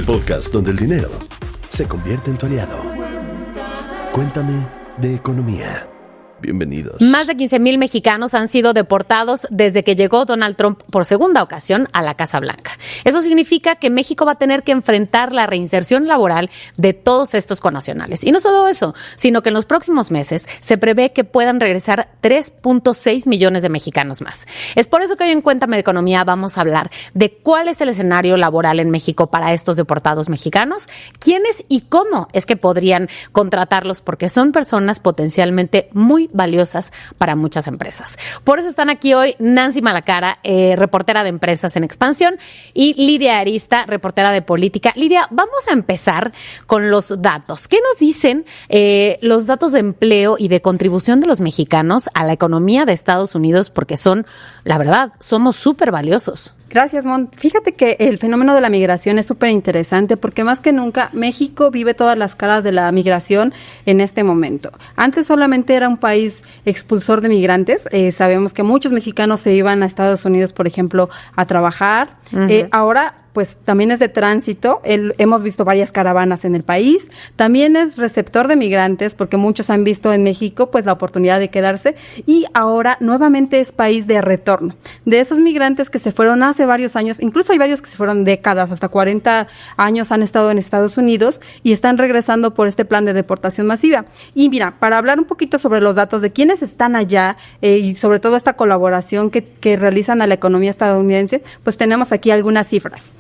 podcast donde el dinero se convierte en tu aliado. Cuéntame de economía. Bienvenidos. Más de 15,000 mexicanos han sido deportados desde que llegó Donald Trump por segunda ocasión a la Casa Blanca. Eso significa que México va a tener que enfrentar la reinserción laboral de todos estos connacionales. Y no solo eso, sino que en los próximos meses se prevé que puedan regresar 3.6 millones de mexicanos más. Es por eso que hoy en Cuéntame de Economía vamos a hablar de cuál es el escenario laboral en México para estos deportados mexicanos, quiénes y cómo es que podrían contratarlos, porque son personas potencialmente muy valiosas para muchas empresas. Por eso están aquí hoy Nancy Malacara, reportera de Empresas en Expansión, y Lidia Arista, reportera de Política. Lidia, vamos a empezar con los datos. ¿Qué nos dicen los datos de empleo y de contribución de los mexicanos a la economía de Estados Unidos? Porque son, la verdad, somos súper valiosos. Gracias, Mon. Fíjate que el fenómeno de la migración es súper interesante porque más que nunca México vive todas las caras de la migración en este momento. Antes solamente era un país expulsor de migrantes. Sabemos que muchos mexicanos se iban a Estados Unidos, por ejemplo, a trabajar. Ahora pues también es de tránsito. Hemos visto varias caravanas en el país. También es receptor de migrantes porque muchos han visto en México pues la oportunidad de quedarse, y ahora nuevamente es país de retorno. De esos migrantes que se fueron hace varios años, incluso hay varios que se fueron décadas, hasta 40 años han estado en Estados Unidos y están regresando por este plan de deportación masiva. Y mira, para hablar un poquito sobre los datos de quiénes están allá y sobre todo esta colaboración que realizan a la economía estadounidense, pues tenemos aquí algunas cifras.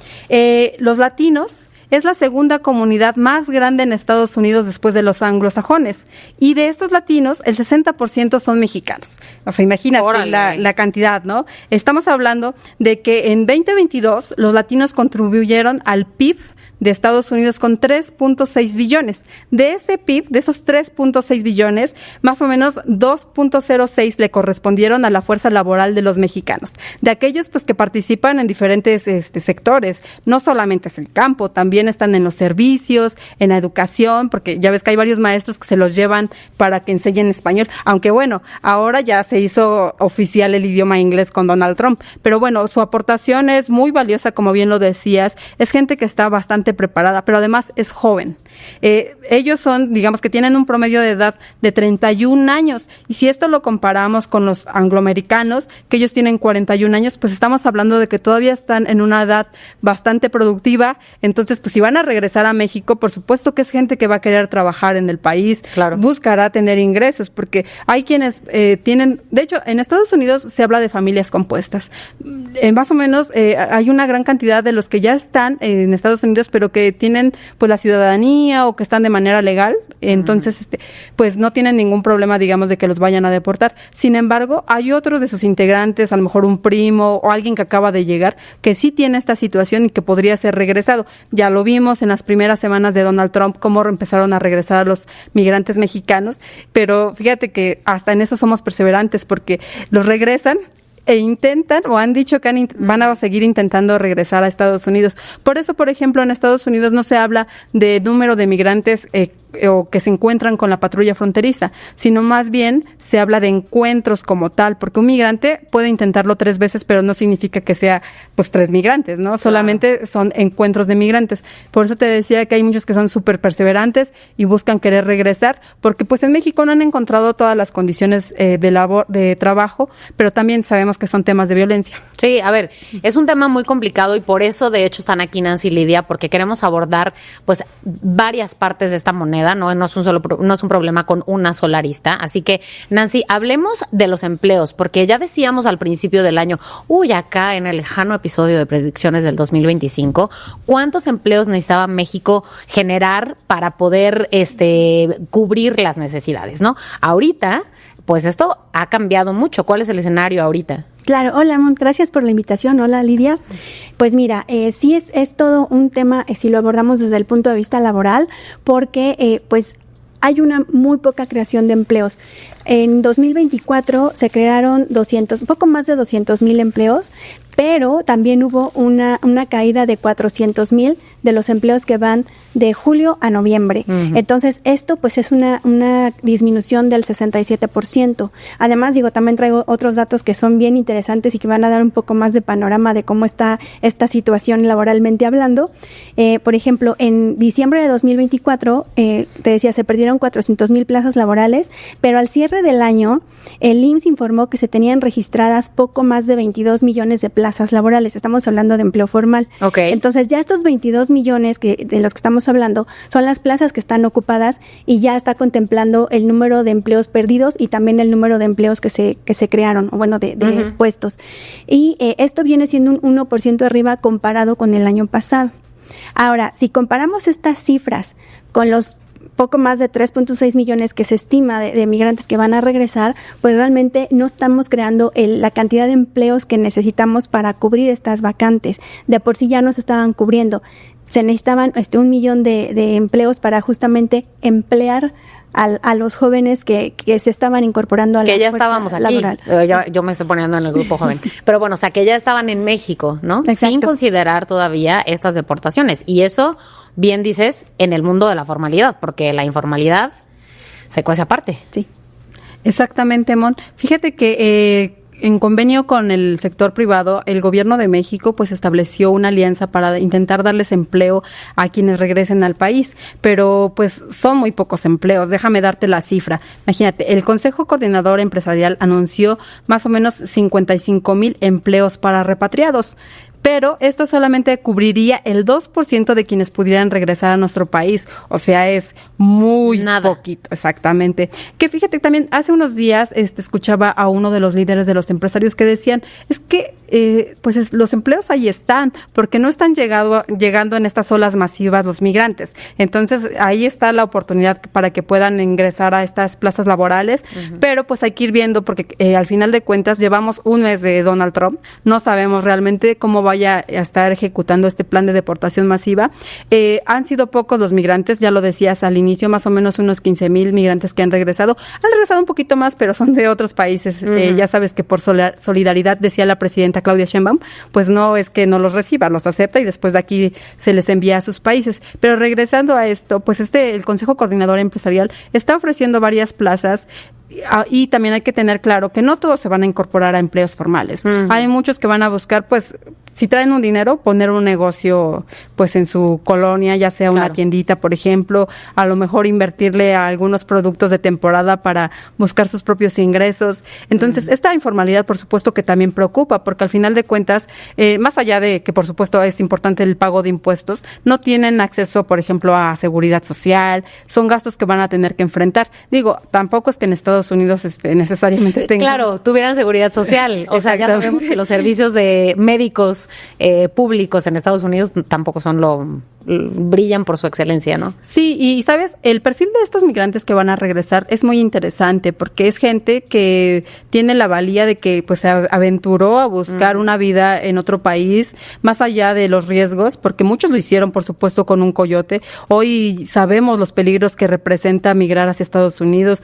Los latinos es la segunda comunidad más grande en Estados Unidos después de los anglosajones. Y de estos latinos, el 60% son mexicanos. O sea, imagínate la cantidad, ¿no? Estamos hablando de que en 2022 los latinos contribuyeron al PIB de Estados Unidos con 3.6 billones. De ese PIB, de esos 3.6 billones, más o menos 2.06 le correspondieron a la fuerza laboral de los mexicanos. De aquellos pues que participan en diferentes sectores, no solamente es el campo, también están en los servicios, en la educación, porque ya ves que hay varios maestros que se los llevan para que enseñen español, aunque bueno, ahora ya se hizo oficial el idioma inglés con Donald Trump, pero bueno, su aportación es muy valiosa, como bien lo decías, es gente que está bastante preparada, pero además es joven. Ellos son, digamos que tienen un promedio de edad de 31 años, y si esto lo comparamos con los angloamericanos, que ellos tienen 41 años, pues estamos hablando de que todavía están en una edad bastante productiva. Entonces, pues si van a regresar a México, por supuesto que es gente que va a querer trabajar en el país, claro, buscará tener ingresos, porque hay quienes tienen, de hecho, en Estados Unidos se habla de familias compuestas. Más o menos hay una gran cantidad de los que ya están en Estados Unidos, pero que tienen pues la ciudadanía o que están de manera legal, entonces pues no tienen ningún problema, digamos, de que los vayan a deportar. Sin embargo, hay otros de sus integrantes, a lo mejor un primo o alguien que acaba de llegar, que sí tiene esta situación y que podría ser regresado. Ya lo vimos en las primeras semanas de Donald Trump, cómo empezaron a regresar a los migrantes mexicanos, pero fíjate que hasta en eso somos perseverantes porque los regresan e intentan o han dicho que van a seguir intentando regresar a Estados Unidos. Por eso, por ejemplo, en Estados Unidos no se habla de número de migrantes o que se encuentran con la patrulla fronteriza, sino más bien se habla de encuentros como tal, porque un migrante puede intentarlo 3 veces, pero no significa que sea pues 3 migrantes, ¿no? Claro. Solamente son encuentros de migrantes. Por eso te decía que hay muchos que son súper perseverantes y buscan querer regresar, porque pues en México no han encontrado todas las condiciones de trabajo, pero también sabemos que son temas de violencia. Sí, a ver, es un tema muy complicado y por eso de hecho están aquí Nancy y Lidia, porque queremos abordar pues varias partes de esta moneda, no es un problema con una sola arista. Así que, Nancy, hablemos de los empleos, porque ya decíamos al principio del año, acá en el lejano episodio de predicciones del 2025, ¿cuántos empleos necesitaba México generar para poder cubrir las necesidades, ¿no? Ahorita, pues esto ha cambiado mucho. ¿Cuál es el escenario ahorita? Claro, hola, gracias por la invitación. Hola, Lidia. Pues mira, sí es todo un tema, si lo abordamos desde el punto de vista laboral, porque pues hay una muy poca creación de empleos. En 2024 se crearon poco más de 200,000 empleos. pero también hubo una caída de 400,000 de los empleos que van de julio a noviembre. Entonces, esto pues es una disminución del 67%. Además, también traigo otros datos que son bien interesantes y que van a dar un poco más de panorama de cómo está esta situación laboralmente hablando. Por ejemplo, en diciembre de 2024, te decía, se perdieron 400,000 plazas laborales, pero al cierre del año, el IMSS informó que se tenían registradas poco más de 22 millones de plazas laborales. Estamos hablando de empleo formal. Okay. Entonces, ya estos 22 millones de los que estamos hablando son las plazas que están ocupadas y ya está contemplando el número de empleos perdidos y también el número de empleos que se crearon, de puestos. Y esto viene siendo un 1% arriba comparado con el año pasado. Ahora, si comparamos estas cifras con los poco más de 3.6 millones que se estima de migrantes que van a regresar, pues realmente no estamos creando la cantidad de empleos que necesitamos para cubrir estas vacantes. De por sí ya nos estaban cubriendo. Se necesitaban 1 millón de empleos para justamente emplear a los jóvenes que se estaban incorporando a la ya fuerza estábamos aquí. laboral. Yo me estoy poniendo en el grupo joven. Pero bueno, o sea, que ya estaban en México, ¿no? Exacto. Sin considerar todavía estas deportaciones. Y eso, bien dices, en el mundo de la formalidad, porque la informalidad se cuece aparte. Sí. Exactamente, Mon. Fíjate que en convenio con el sector privado, el gobierno de México pues estableció una alianza para intentar darles empleo a quienes regresen al país, pero pues son muy pocos empleos. Déjame darte la cifra. Imagínate, el Consejo Coordinador Empresarial anunció más o menos 55,000 empleos para repatriados. Pero esto solamente cubriría el 2% de quienes pudieran regresar a nuestro país. O sea, es muy poquito, exactamente. Que fíjate, también hace unos días escuchaba a uno de los líderes de los empresarios que decían, es que los empleos ahí están, porque no están llegando en estas olas masivas los migrantes. Entonces, ahí está la oportunidad para que puedan ingresar a estas plazas laborales, pero pues hay que ir viendo, porque al final de cuentas llevamos un mes de Donald Trump, no sabemos realmente cómo vaya a estar ejecutando este plan de deportación masiva. Han sido pocos los migrantes, ya lo decías al inicio, más o menos unos 15,000 migrantes que han regresado un poquito más, pero son de otros países. Ya sabes que por solidaridad, decía la presidenta Claudia Sheinbaum, pues no es que no los reciba, los acepta y después de aquí se les envía a sus países. Pero regresando a esto, pues el Consejo Coordinador Empresarial está ofreciendo varias plazas. Y también hay que tener claro que no todos se van a incorporar a empleos formales. Hay muchos que van a buscar, pues, si traen un dinero, poner un negocio, pues, en su colonia, ya sea una tiendita, por ejemplo, a lo mejor invertirle a algunos productos de temporada para buscar sus propios ingresos. Entonces, esta informalidad, por supuesto, que también preocupa, porque al final de cuentas, más allá de que, por supuesto, es importante el pago de impuestos, no tienen acceso, por ejemplo, a seguridad social, son gastos que van a tener que enfrentar. Digo, tampoco es que en Estados Unidos necesariamente tengan. Claro, tuvieran seguridad social. O sea, ya sabemos que los servicios de médicos públicos en Estados Unidos tampoco brillan por su excelencia, ¿no? Sí, y sabes, el perfil de estos migrantes que van a regresar es muy interesante porque es gente que tiene la valía de que pues se aventuró a buscar una vida en otro país, más allá de los riesgos, porque muchos lo hicieron, por supuesto, con un coyote. Hoy sabemos los peligros que representa migrar hacia Estados Unidos,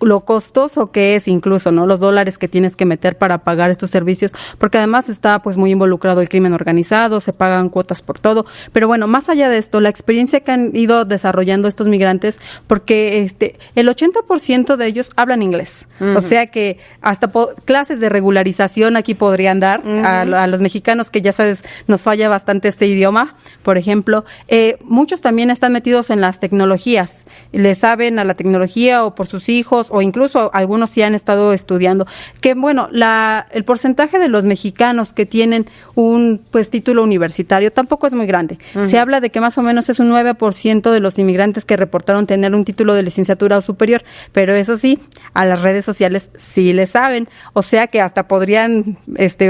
lo costoso que es incluso, ¿no? Los dólares que tienes que meter para pagar estos servicios, porque además está pues muy involucrado el crimen organizado, se pagan cuotas por todo, pero bueno, más allá de esto, la experiencia que han ido desarrollando estos migrantes, porque el 80% de ellos hablan inglés, o sea que hasta clases de regularización aquí podrían dar a los mexicanos, que ya sabes, nos falla bastante este idioma, por ejemplo. Muchos también están metidos en las tecnologías, le saben a la tecnología o por sus hijos, o incluso algunos sí han estado estudiando, que bueno, el porcentaje de los mexicanos que tienen un título universitario tampoco es muy grande. Se habla de que más o menos es un 9% de los inmigrantes que reportaron tener un título de licenciatura o superior, pero eso sí, a las redes sociales sí le saben, o sea que hasta podrían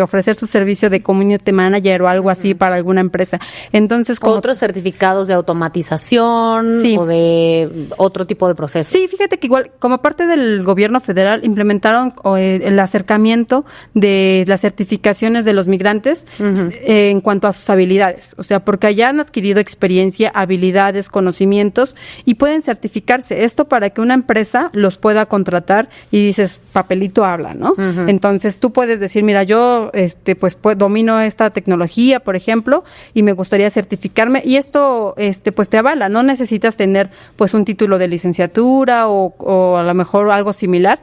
ofrecer su servicio de community manager o algo así para alguna empresa. Entonces, otros certificados de automatización o de otro tipo de procesos. Sí, fíjate que igual, como parte del gobierno federal, implementaron el acercamiento de las certificaciones de los migrantes en cuanto a sus habilidades, o sea, porque allá han adquirido adquirido experiencia, habilidades, conocimientos y pueden certificarse. Esto para que una empresa los pueda contratar y dices, papelito habla, ¿no? Uh-huh. Entonces tú puedes decir, mira, yo pues domino esta tecnología, por ejemplo, y me gustaría certificarme, y esto pues te avala. No necesitas tener pues un título de licenciatura o a lo mejor algo similar.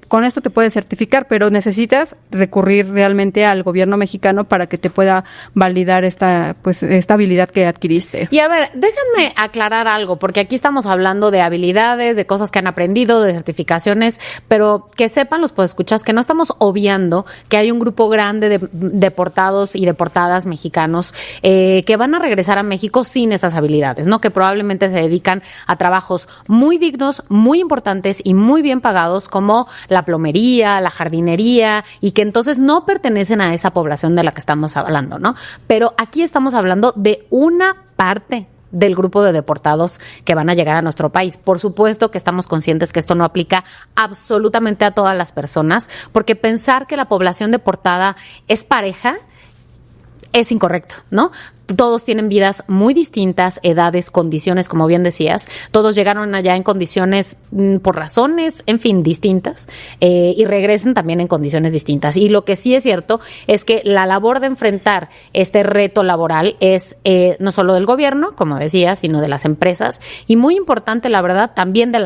Con esto te puedes certificar, pero necesitas recurrir realmente al gobierno mexicano para que te pueda validar esta habilidad que adquiriste. Y a ver, déjenme aclarar algo, porque aquí estamos hablando de habilidades, de cosas que han aprendido, de certificaciones, pero que sepan los podescuchas que no estamos obviando que hay un grupo grande de deportados y deportadas mexicanos que van a regresar a México sin esas habilidades, ¿no? Que probablemente se dedican a trabajos muy dignos, muy importantes y muy bien pagados, como la plomería, la jardinería, y que entonces no pertenecen a esa población de la que estamos hablando, ¿no? Pero aquí estamos hablando de una parte del grupo de deportados que van a llegar a nuestro país. Por supuesto que estamos conscientes que esto no aplica absolutamente a todas las personas, porque pensar que la población deportada es pareja es incorrecto, ¿no? Todos tienen vidas muy distintas, edades, condiciones, como bien decías. Todos llegaron allá en condiciones, por razones, en fin, distintas, y regresan también en condiciones distintas. Y lo que sí es cierto es que la labor de enfrentar este reto laboral es no solo del gobierno, como decía, sino de las empresas, y muy importante, la verdad, también de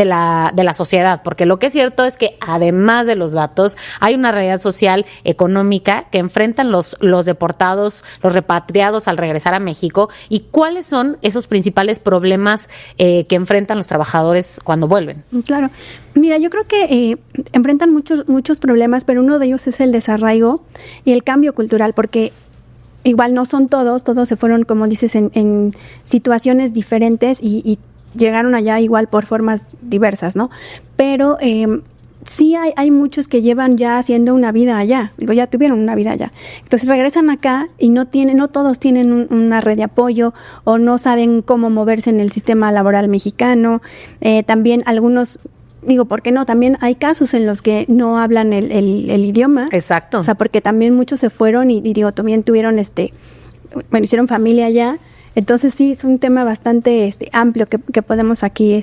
la sociedad, porque lo que es cierto es que además de los datos, hay una realidad social, económica, que enfrentan los deportados, los repatriados al regresar a México, y cuáles son esos principales problemas que enfrentan los trabajadores cuando vuelven. Claro. Mira, yo creo que enfrentan muchos problemas, pero uno de ellos es el desarraigo y el cambio cultural, porque igual no son todos se fueron, como dices, en situaciones diferentes y llegaron allá igual por formas diversas, ¿no? Pero sí hay muchos que llevan ya haciendo una vida allá, ya tuvieron una vida allá. Entonces regresan acá y no todos tienen una red de apoyo o no saben cómo moverse en el sistema laboral mexicano. También algunos, ¿por qué no? También hay casos en los que no hablan el idioma. Exacto. O sea, porque también muchos se fueron y también tuvieron hicieron familia allá. Entonces sí, es un tema bastante amplio que podemos aquí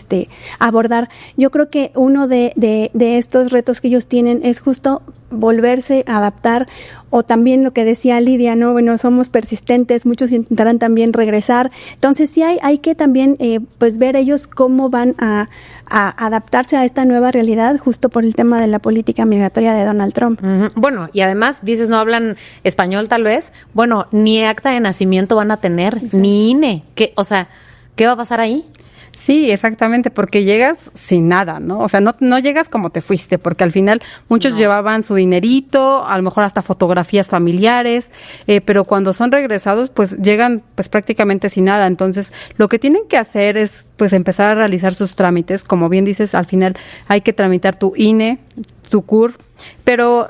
abordar. Yo creo que uno de estos retos que ellos tienen es justo volverse a adaptar, o también lo que decía Lidia, ¿no? Bueno, somos persistentes, muchos intentarán también regresar. Entonces sí hay que también pues ver ellos cómo van a adaptarse a esta nueva realidad, justo por el tema de la política migratoria de Donald Trump. Uh-huh. Bueno, y además dices, no hablan español tal vez. Bueno, ni acta de nacimiento van a tener, exacto, ni INE. ¿Qué va a pasar ahí? Sí, exactamente, porque llegas sin nada, ¿no? O sea, no llegas como te fuiste, porque al final muchos llevaban su dinerito, a lo mejor hasta fotografías familiares, pero cuando son regresados, pues llegan pues prácticamente sin nada. Entonces, lo que tienen que hacer es pues empezar a realizar sus trámites. Como bien dices, al final hay que tramitar tu INE, tu CUR. Pero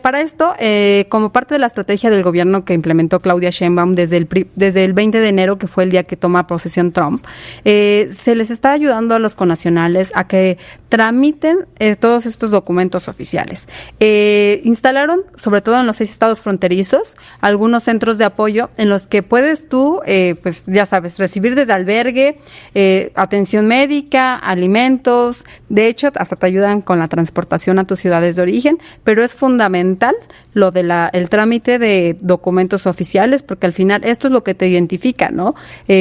para esto, como parte de la estrategia del gobierno que implementó Claudia Sheinbaum desde el 20 de enero, que fue el día que toma posesión Trump, se les está ayudando a los connacionales a que tramiten todos estos documentos oficiales. Instalaron, sobre todo en los 6 estados fronterizos, algunos centros de apoyo en los que puedes tú, pues ya sabes, recibir desde albergue, atención médica, alimentos. De hecho, hasta te ayudan con la transportación a tus ciudades de origen, pero es fundamental lo de el trámite de documentos oficiales, porque al final esto es lo que te identifica, ¿no?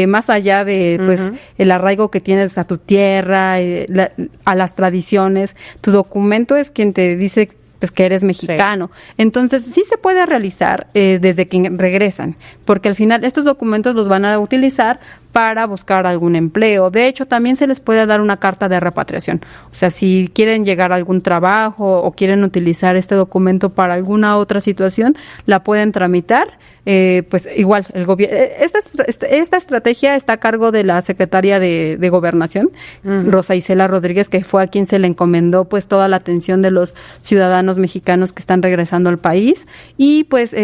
Más allá de pues uh-huh, el arraigo que tienes a tu tierra, a las tradiciones, tu documento es quien te dice pues que eres mexicano. Sí. Entonces, sí se puede realizar desde que regresan, porque al final estos documentos los van a utilizar para buscar algún empleo. De hecho, también se les puede dar una carta de repatriación. O sea, si quieren llegar a algún trabajo o quieren utilizar este documento para alguna otra situación, la pueden tramitar. Pues igual, el gobierno. Esta estrategia está a cargo de la secretaria de Gobernación, uh-huh, Rosa Isela Rodríguez, que fue a quien se le encomendó pues toda la atención de los ciudadanos mexicanos que están regresando al país. Y pues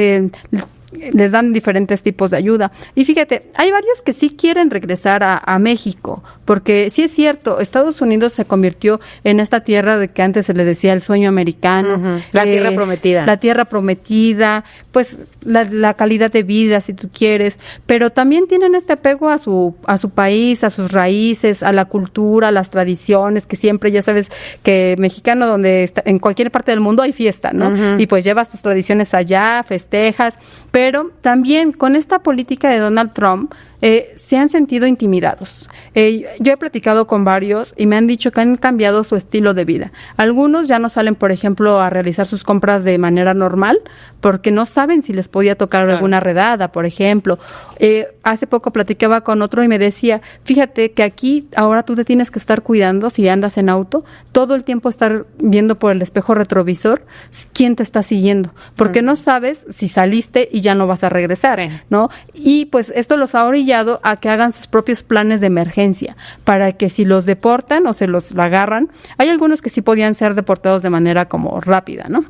les dan diferentes tipos de ayuda. Y fíjate, hay varios que sí quieren regresar a México, porque sí es cierto, Estados Unidos se convirtió en esta tierra de que antes se le decía el sueño americano. La tierra prometida. La tierra prometida, pues la calidad de vida, si tú quieres, pero también tienen este apego a su país, a sus raíces, a la cultura, a las tradiciones, que siempre, ya sabes, que mexicano donde está, en cualquier parte del mundo hay fiesta, ¿no? Y pues llevas tus tradiciones allá, festejas, pero también con esta política de Donald Trump se han sentido intimidados. Yo he platicado con varios y me han dicho que han cambiado su estilo de vida. Algunos ya no salen, por ejemplo, a realizar sus compras de manera normal porque no saben si les podía tocar alguna redada, por ejemplo. Hace poco platicaba con otro y me decía, fíjate que aquí ahora tú te tienes que estar cuidando si andas en auto, todo el tiempo estar viendo por el espejo retrovisor quién te está siguiendo, porque no sabes si saliste y ya no vas a regresar, ¿no? Y pues esto los ha orillado a que hagan sus propios planes de emergencia para que si los deportan o se los agarran, hay algunos que sí podían ser deportados de manera como rápida, ¿no?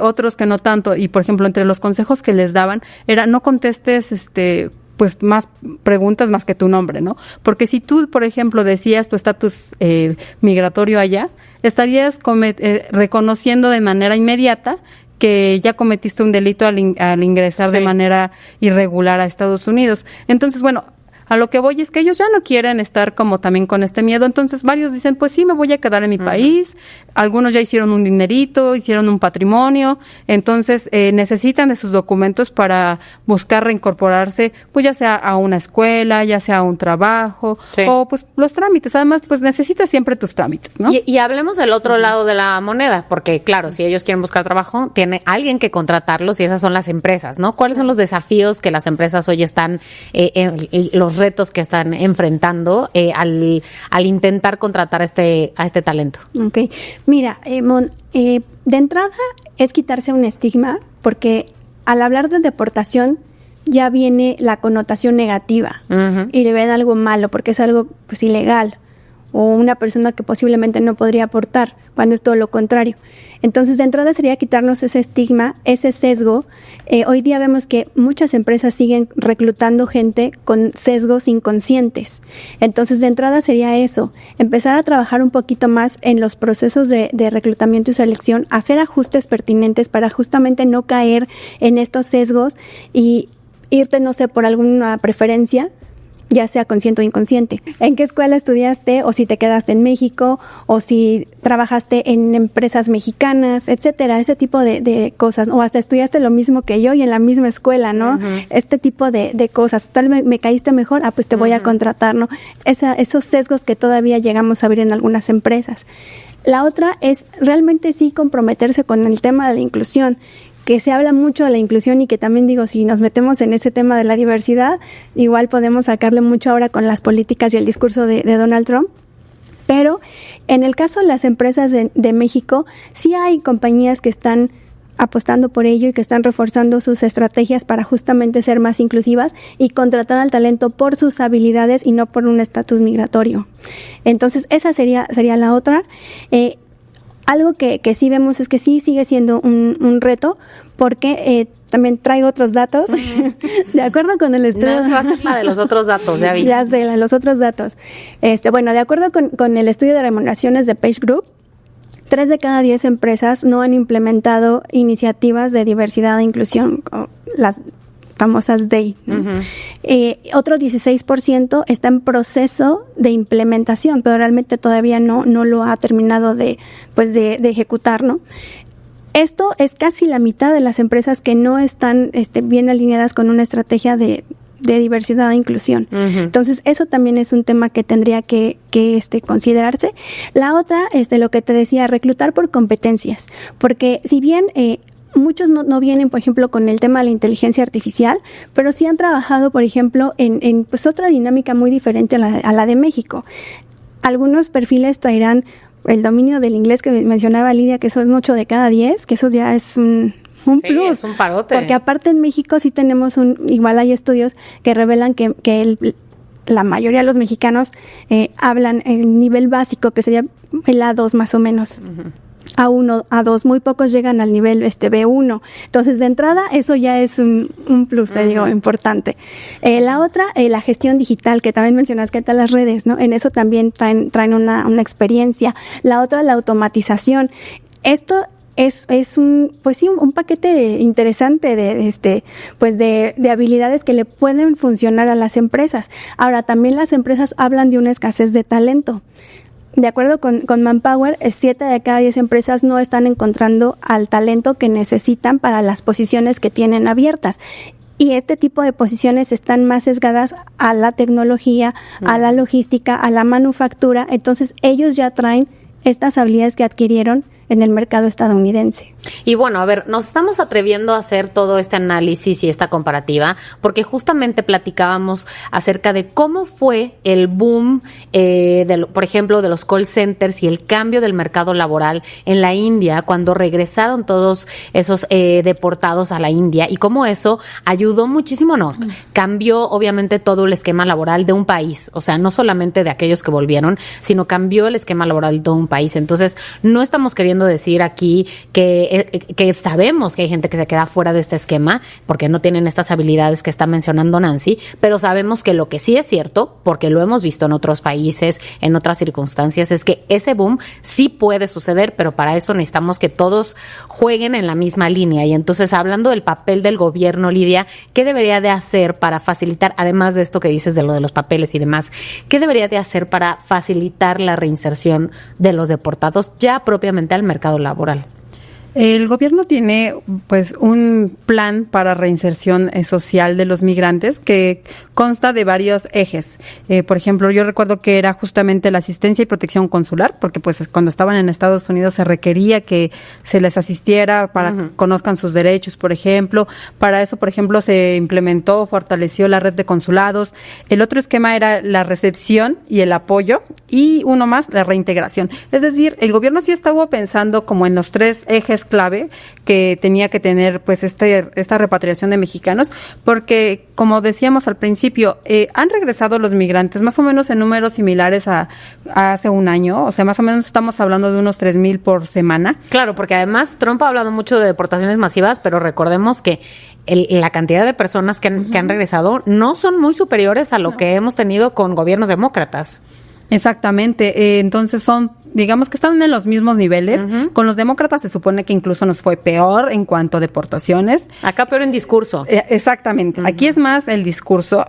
Otros que no tanto, y por ejemplo entre los consejos que les daban era no contestes pues más preguntas más que tu nombre, ¿no? Porque si tú, por ejemplo, decías tu estatus migratorio allá, estarías reconociendo de manera inmediata que ya cometiste un delito al ingresar de manera irregular a Estados Unidos. Entonces, bueno, a lo que voy es que ellos ya no quieren estar como también con este miedo. Entonces varios dicen, pues sí, me voy a quedar en mi país. Algunos ya hicieron un dinerito, hicieron un patrimonio. Entonces necesitan de sus documentos para buscar reincorporarse, pues ya sea a una escuela, ya sea a un trabajo, o pues los trámites. Además, pues necesitas siempre tus trámites, ¿no? Y hablemos del otro lado de la moneda, porque claro, si ellos quieren buscar trabajo, tiene alguien que contratarlos y esas son las empresas, ¿no? ¿Cuáles son los desafíos que las empresas hoy están, los retos que están enfrentando al intentar contratar a este talento? Ok, mira, de entrada es quitarse un estigma, porque al hablar de deportación ya viene la connotación negativa y le ven algo malo porque es algo pues ilegal o una persona que posiblemente no podría aportar, cuando es todo lo contrario. Entonces, de entrada sería quitarnos ese estigma, ese sesgo. Hoy día vemos que muchas empresas siguen reclutando gente con sesgos inconscientes. Entonces, de entrada sería eso, empezar a trabajar un poquito más en los procesos de reclutamiento y selección, hacer ajustes pertinentes para justamente no caer en estos sesgos y irte, no sé, por alguna preferencia, ya sea consciente o inconsciente. ¿En qué escuela estudiaste? O si te quedaste en México, o si trabajaste en empresas mexicanas, etcétera, ese tipo de cosas. O hasta estudiaste lo mismo que yo y en la misma escuela, ¿no? Este tipo de cosas. Tal vez me caíste mejor, pues te voy a contratar, ¿no? Esos sesgos que todavía llegamos a ver en algunas empresas. La otra es realmente sí comprometerse con el tema de la inclusión, que se habla mucho de la inclusión y que también digo, si nos metemos en ese tema de la diversidad, igual podemos sacarle mucho ahora con las políticas y el discurso de Donald Trump. Pero en el caso de las empresas de México, sí hay compañías que están apostando por ello y que están reforzando sus estrategias para justamente ser más inclusivas y contratar al talento por sus habilidades y no por un estatus migratorio. Entonces, esa sería la otra. Algo que sí vemos es que sí sigue siendo un reto, porque también traigo otros datos. De acuerdo con el estudio... No, va a ser la de los otros datos, ya vi. Ya sé, la de los otros datos. Bueno, de acuerdo con el estudio de remuneraciones de Page Group, 3 de cada 10 empresas no han implementado iniciativas de diversidad e inclusión, las famosas DEI. Otro 16% está en proceso de implementación, pero realmente todavía no lo ha terminado de ejecutar, ¿no? Esto es casi la mitad de las empresas que no están bien alineadas con una estrategia de diversidad e inclusión. Entonces, eso también es un tema que tendría que considerarse. La otra es de lo que te decía, reclutar por competencias, porque si bien muchos no vienen, por ejemplo, con el tema de la inteligencia artificial, pero sí han trabajado, por ejemplo, en pues otra dinámica muy diferente a la de México. Algunos perfiles traerán el dominio del inglés que mencionaba Lidia, que son 8 de cada 10, que eso ya es un plus. Es un parote. Porque aparte en México sí tenemos igual hay estudios que revelan que la mayoría de los mexicanos hablan el nivel básico, que sería el A2 más o menos. A1, A2, muy pocos llegan al nivel B1. Entonces, de entrada, eso ya es un plus, te digo, importante. La otra, la gestión digital, que también mencionas, que tal las redes, ¿no? En eso también traen una experiencia. La otra, la automatización. Esto es un paquete interesante de habilidades que le pueden funcionar a las empresas. Ahora, también las empresas hablan de una escasez de talento. De acuerdo con Manpower, 7 de cada 10 empresas no están encontrando al talento que necesitan para las posiciones que tienen abiertas. Y este tipo de posiciones están más sesgadas a la tecnología, a la logística, a la manufactura. Entonces, ellos ya traen estas habilidades que adquirieron en el mercado estadounidense. Y bueno, a ver, nos estamos atreviendo a hacer todo este análisis y esta comparativa porque justamente platicábamos acerca de cómo fue el boom, por ejemplo, de los call centers y el cambio del mercado laboral en la India cuando regresaron todos esos deportados a la India y cómo eso ayudó muchísimo, cambió obviamente todo el esquema laboral de un país, o sea, no solamente de aquellos que volvieron, sino cambió el esquema laboral de todo un país. Entonces, no estamos queriendo decir aquí que sabemos que hay gente que se queda fuera de este esquema porque no tienen estas habilidades que está mencionando Nancy, pero sabemos que lo que sí es cierto, porque lo hemos visto en otros países, en otras circunstancias, es que ese boom sí puede suceder, pero para eso necesitamos que todos jueguen en la misma línea. Y entonces, hablando del papel del gobierno, Lidia, ¿qué debería de hacer para facilitar, además de esto que dices de lo de los papeles y demás, qué debería de hacer para facilitar la reinserción de los deportados ya propiamente al mercado laboral? El gobierno tiene pues un plan para reinserción social de los migrantes que consta de varios ejes. Por ejemplo, yo recuerdo que era justamente la asistencia y protección consular, porque pues cuando estaban en Estados Unidos se requería que se les asistiera para que conozcan sus derechos, por ejemplo. Para eso, por ejemplo, se implementó, fortaleció la red de consulados. El otro esquema era la recepción y el apoyo, y uno más, la reintegración. Es decir, el gobierno sí estaba pensando como en los 3 ejes clave que tenía que tener pues esta repatriación de mexicanos, porque como decíamos al principio, han regresado los migrantes más o menos en números similares a hace un año, o sea, más o menos estamos hablando de unos 3,000 por semana. Claro, porque además Trump ha hablado mucho de deportaciones masivas, pero recordemos que la cantidad de personas que han regresado no son muy superiores a lo que hemos tenido con gobiernos demócratas. Exactamente, entonces digamos que están en los mismos niveles. Con los demócratas se supone que incluso nos fue peor en cuanto a deportaciones. Acá peor en discurso. Exactamente, aquí es más el discurso.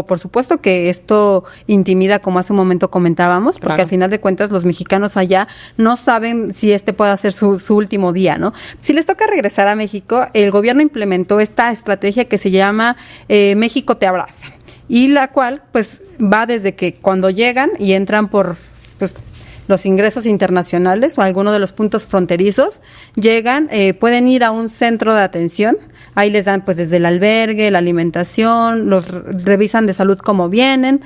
Por supuesto que esto intimida, como hace un momento comentábamos, porque al final de cuentas los mexicanos allá no saben si pueda ser su último día, ¿no? Si les toca regresar a México, el gobierno implementó esta estrategia que se llama México te abraza, y la cual pues va desde que cuando llegan y entran por pues los ingresos internacionales o alguno de los puntos fronterizos, llegan, pueden ir a un centro de atención, ahí les dan pues desde el albergue, la alimentación, los revisan de salud como vienen,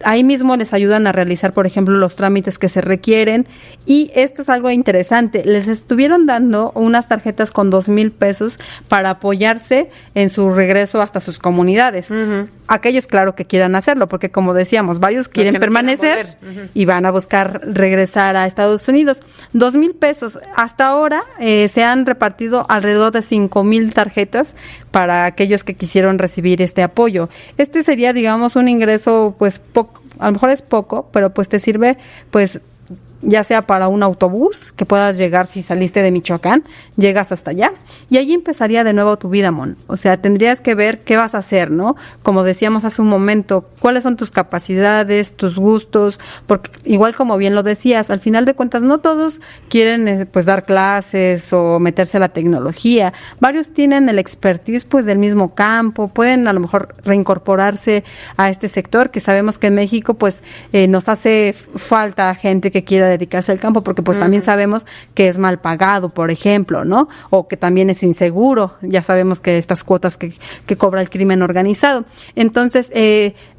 ahí mismo les ayudan a realizar, por ejemplo, los trámites que se requieren, y esto es algo interesante, les estuvieron dando unas tarjetas con 2,000 pesos para apoyarse en su regreso hasta sus comunidades. Aquellos, claro, que quieran hacerlo, porque como decíamos, varios quieren permanecer y van a buscar regresar a Estados Unidos. 2,000 pesos. Hasta ahora se han repartido alrededor de 5,000 tarjetas para aquellos que quisieron recibir este apoyo. Este sería, digamos, un ingreso, pues, poco, a lo mejor es poco, pero pues te sirve, pues, ya sea para un autobús, que puedas llegar si saliste de Michoacán, llegas hasta allá, y allí empezaría de nuevo tu vida, Mon. O sea, tendrías que ver qué vas a hacer, ¿no? Como decíamos hace un momento, cuáles son tus capacidades, tus gustos, porque igual como bien lo decías, al final de cuentas no todos quieren pues dar clases o meterse a la tecnología. Varios tienen el expertise pues del mismo campo, pueden a lo mejor reincorporarse a este sector, que sabemos que en México pues nos hace falta gente que quiera dedicarse al campo, porque pues también sabemos que es mal pagado, por ejemplo, ¿no? O que también es inseguro. Ya sabemos que estas cuotas que cobra el crimen organizado. Entonces,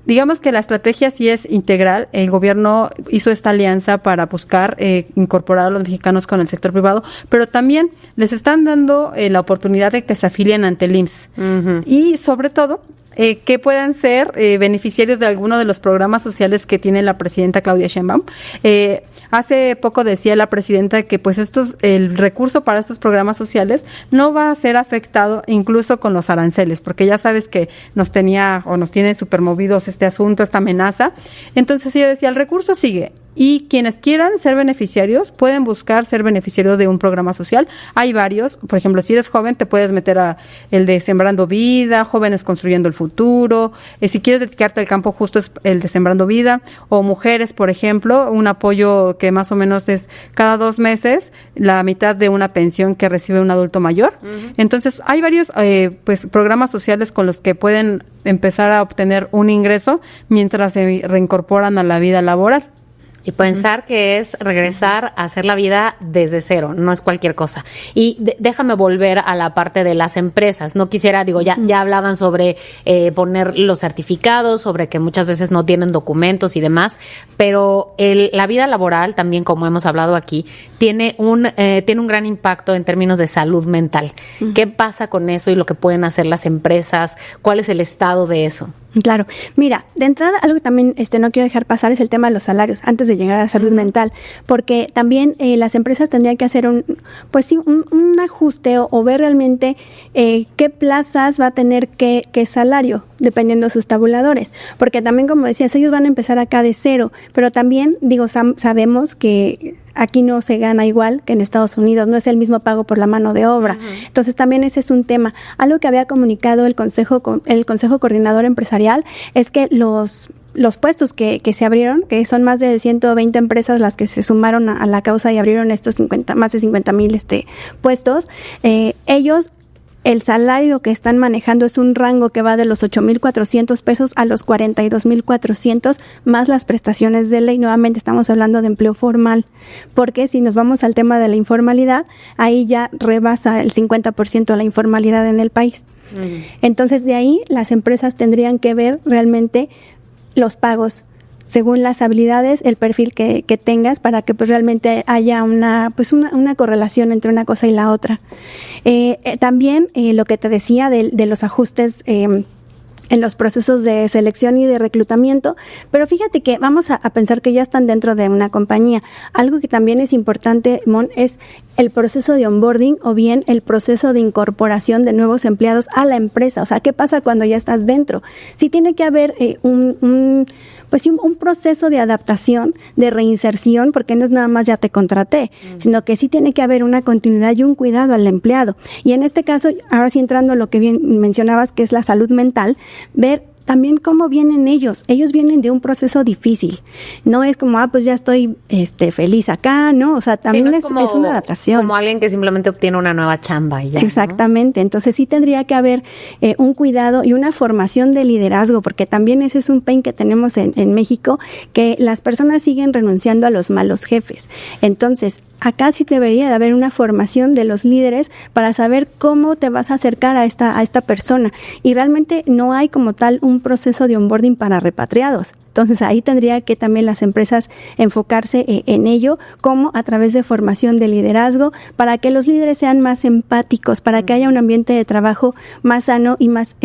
digamos que la estrategia sí es integral. El gobierno hizo esta alianza para buscar incorporar a los mexicanos con el sector privado, pero también les están dando la oportunidad de que se afilien ante el IMSS. Y sobre todo, que puedan ser beneficiarios de alguno de los programas sociales que tiene la presidenta Claudia Sheinbaum. Hace poco decía la presidenta que pues el recurso para estos programas sociales no va a ser afectado incluso con los aranceles, porque ya sabes que nos tiene supermovidos este asunto, esta amenaza. Entonces ella decía, el recurso sigue. Y quienes quieran ser beneficiarios pueden buscar ser beneficiario de un programa social. Hay varios, por ejemplo, si eres joven te puedes meter a el de Sembrando Vida, Jóvenes Construyendo el Futuro. Si quieres dedicarte al campo, justo es el de Sembrando Vida. O mujeres, por ejemplo, un apoyo que más o menos es cada 2 meses la mitad de una pensión que recibe un adulto mayor. Uh-huh. Entonces hay varios programas sociales con los que pueden empezar a obtener un ingreso mientras se reincorporan a la vida laboral. Y pensar que es regresar a hacer la vida desde cero, no es cualquier cosa. Y déjame volver a la parte de las empresas. No quisiera, ya hablaban sobre poner los certificados, sobre que muchas veces no tienen documentos y demás, pero la vida laboral también, como hemos hablado aquí, tiene un gran impacto en términos de salud mental. Uh-huh. ¿Qué pasa con eso y lo que pueden hacer las empresas? ¿Cuál es el estado de eso? Claro. Mira, de entrada, algo que también no quiero dejar pasar es el tema de los salarios, antes de llegar a la salud mental, porque también las empresas tendrían que hacer un ajuste o ver realmente qué plazas va a tener qué salario, dependiendo de sus tabuladores, porque también, como decías, ellos van a empezar acá de cero, pero también, sabemos que aquí no se gana igual que en Estados Unidos, no es el mismo pago por la mano de obra. Uh-huh. Entonces también ese es un tema. Algo que había comunicado el Consejo Coordinador Empresarial es que los puestos que se abrieron, que son más de 120 empresas las que se sumaron a la causa y abrieron estos más de 50,000 puestos, ellos, el salario que están manejando es un rango que va de los 8,400 pesos a los 42,400 más las prestaciones de ley. Nuevamente estamos hablando de empleo formal, porque si nos vamos al tema de la informalidad, ahí ya rebasa el 50% la informalidad en el país. Uh-huh. Entonces, de ahí las empresas tendrían que ver realmente los pagos según las habilidades, el perfil que tengas, para que pues realmente haya una correlación entre una cosa y la otra. También lo que te decía de los ajustes en los procesos de selección y de reclutamiento, pero fíjate que vamos a pensar que ya están dentro de una compañía. Algo que también es importante, Mon, es el proceso de onboarding o bien el proceso de incorporación de nuevos empleados a la empresa. O sea, ¿qué pasa cuando ya estás dentro? Sí tiene que haber un proceso de adaptación, de reinserción, porque no es nada más ya te contraté, sino que sí tiene que haber una continuidad y un cuidado al empleado. Y en este caso, ahora sí entrando a lo que bien mencionabas, que es la salud mental, ver también cómo vienen ellos. Ellos vienen de un proceso difícil. No es como, pues ya estoy feliz acá, ¿no? O sea, también es una adaptación. Como alguien que simplemente obtiene una nueva chamba y ya. Exactamente. ¿No? Entonces sí tendría que haber un cuidado y una formación de liderazgo, porque también ese es un pain que tenemos en México, que las personas siguen renunciando a los malos jefes. Entonces, acá sí debería de haber una formación de los líderes para saber cómo te vas a acercar a esta persona. Y realmente no hay como tal un proceso de onboarding para repatriados. Entonces ahí tendría que también las empresas enfocarse en ello, como a través de formación de liderazgo, para que los líderes sean más empáticos, para que haya un ambiente de trabajo más sano y más,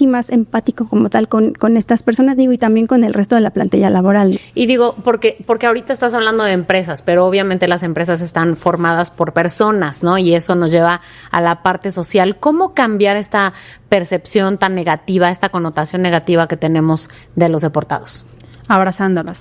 más empático como tal con estas personas, y también con el resto de la plantilla laboral. Y digo, porque ahorita estás hablando de empresas, pero obviamente las empresas están formadas por personas, ¿no? Y eso nos lleva a la parte social. ¿Cómo cambiar esta percepción tan negativa, esta connotación negativa que tenemos de los deportados? Abrazándolas.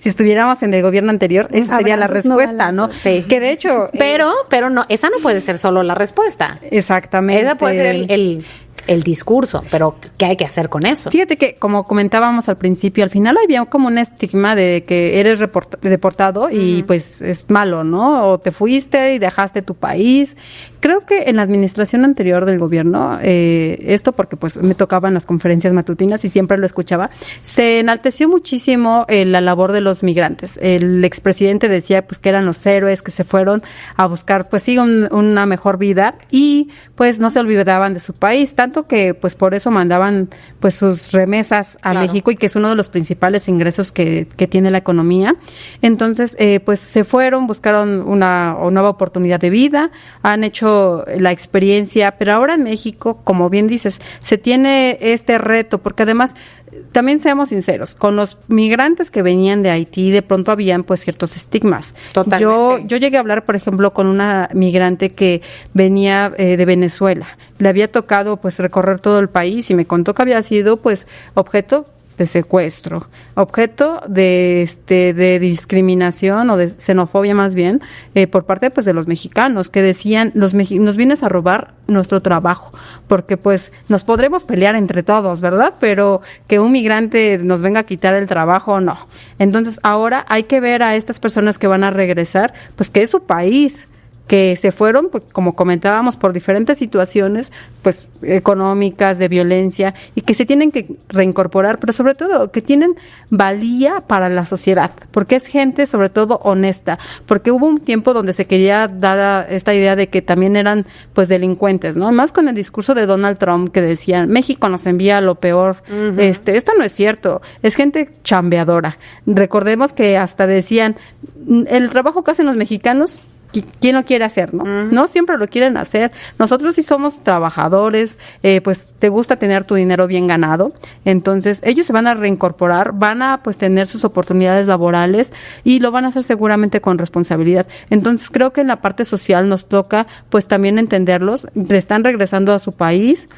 Si estuviéramos en el gobierno anterior, esa sería la respuesta, ¿no? Sí. Que de hecho... Pero no, esa no puede ser solo la respuesta. Exactamente. Esa puede ser el discurso, pero ¿qué hay que hacer con eso? Fíjate que, como comentábamos al principio, al final había como un estigma de que eres deportado y pues es malo, ¿no? O te fuiste y dejaste tu país. Creo que en la administración anterior del gobierno, esto porque pues me tocaban las conferencias matutinas y siempre lo escuchaba, se enalteció muchísimo la labor de los migrantes. El expresidente decía pues que eran los héroes que se fueron a buscar pues sí una mejor vida y pues no se olvidaban de su país, tanto que pues por eso mandaban pues sus remesas a México, y que es uno de los principales ingresos que tiene la economía. Entonces pues se fueron, buscaron una nueva oportunidad de vida, han hecho la experiencia, pero ahora en México, como bien dices, se tiene este reto, porque además también seamos sinceros, con los migrantes que venían de Haití, de pronto habían pues ciertos estigmas. Totalmente. Yo llegué a hablar, por ejemplo, con una migrante que venía de Venezuela. Le había tocado pues recorrer todo el país y me contó que había sido pues objeto de secuestro, objeto de discriminación o de xenofobia más bien, por parte pues de los mexicanos, que decían, nos vienes a robar nuestro trabajo, porque pues nos podremos pelear entre todos, ¿verdad? Pero que un migrante nos venga a quitar el trabajo, no. Entonces ahora hay que ver a estas personas que van a regresar, pues que es su país, que se fueron, pues como comentábamos, por diferentes situaciones, pues económicas, de violencia, y que se tienen que reincorporar, pero sobre todo que tienen valía para la sociedad, porque es gente sobre todo honesta, porque hubo un tiempo donde se quería dar esta idea de que también eran pues delincuentes, ¿no? Más con el discurso de Donald Trump que decían, México nos envía lo peor. Uh-huh. Esto no es cierto, es gente chambeadora. Recordemos que hasta decían, el trabajo que hacen los mexicanos, ¿quién lo quiere hacer, no? Uh-huh. No siempre lo quieren hacer. Nosotros sí somos trabajadores, pues te gusta tener tu dinero bien ganado. Entonces, ellos se van a reincorporar, van a pues tener sus oportunidades laborales y lo van a hacer seguramente con responsabilidad. Entonces, creo que en la parte social nos toca pues también entenderlos. Están regresando a su país.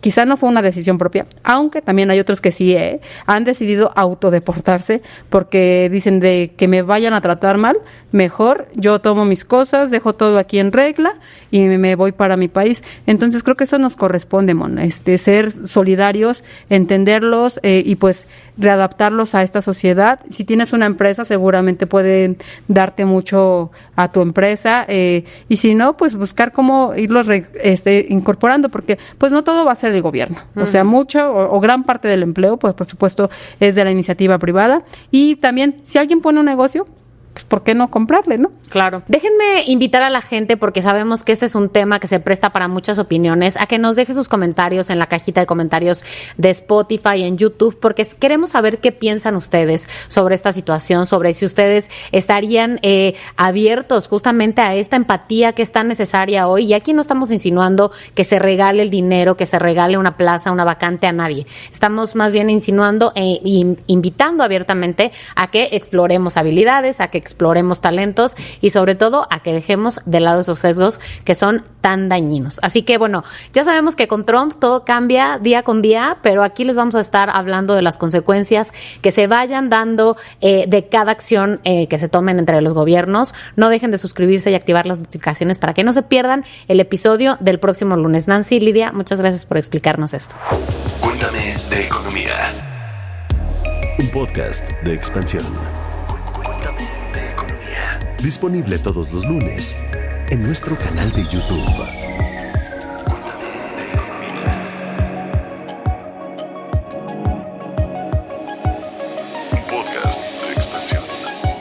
Quizá no fue una decisión propia, aunque también hay otros que sí han decidido autodeportarse porque dicen de que me vayan a tratar mal, mejor yo tomo mis cosas, dejo todo aquí en regla y me voy para mi país. Entonces creo que eso nos corresponde, Mon, ser solidarios, entenderlos y pues readaptarlos a esta sociedad. Si tienes una empresa, seguramente pueden darte mucho a tu empresa y si no, pues buscar cómo irlos incorporando, porque pues no todo va a ser el gobierno. Uh-huh. O sea, mucho o gran parte del empleo, pues por supuesto es de la iniciativa privada y también si alguien pone un negocio, pues ¿por qué no comprarle, no? Claro. Déjenme invitar a la gente, porque sabemos que este es un tema que se presta para muchas opiniones, a que nos deje sus comentarios en la cajita de comentarios de Spotify, en YouTube, porque queremos saber qué piensan ustedes sobre esta situación, sobre si ustedes estarían abiertos justamente a esta empatía que es tan necesaria hoy. Y aquí no estamos insinuando que se regale el dinero, que se regale una plaza, una vacante a nadie. Estamos más bien insinuando e invitando abiertamente a que exploremos habilidades, a que exploremos talentos y sobre todo a que dejemos de lado esos sesgos que son tan dañinos. Así que bueno, ya sabemos que con Trump todo cambia día con día, pero aquí les vamos a estar hablando de las consecuencias que se vayan dando de cada acción que se tomen entre los gobiernos. No dejen de suscribirse y activar las notificaciones para que no se pierdan el episodio del próximo lunes. Nancy, Lidia, muchas gracias por explicarnos esto. Cuéntame de economía. Un podcast de Expansión. Disponible todos los lunes en nuestro canal de YouTube.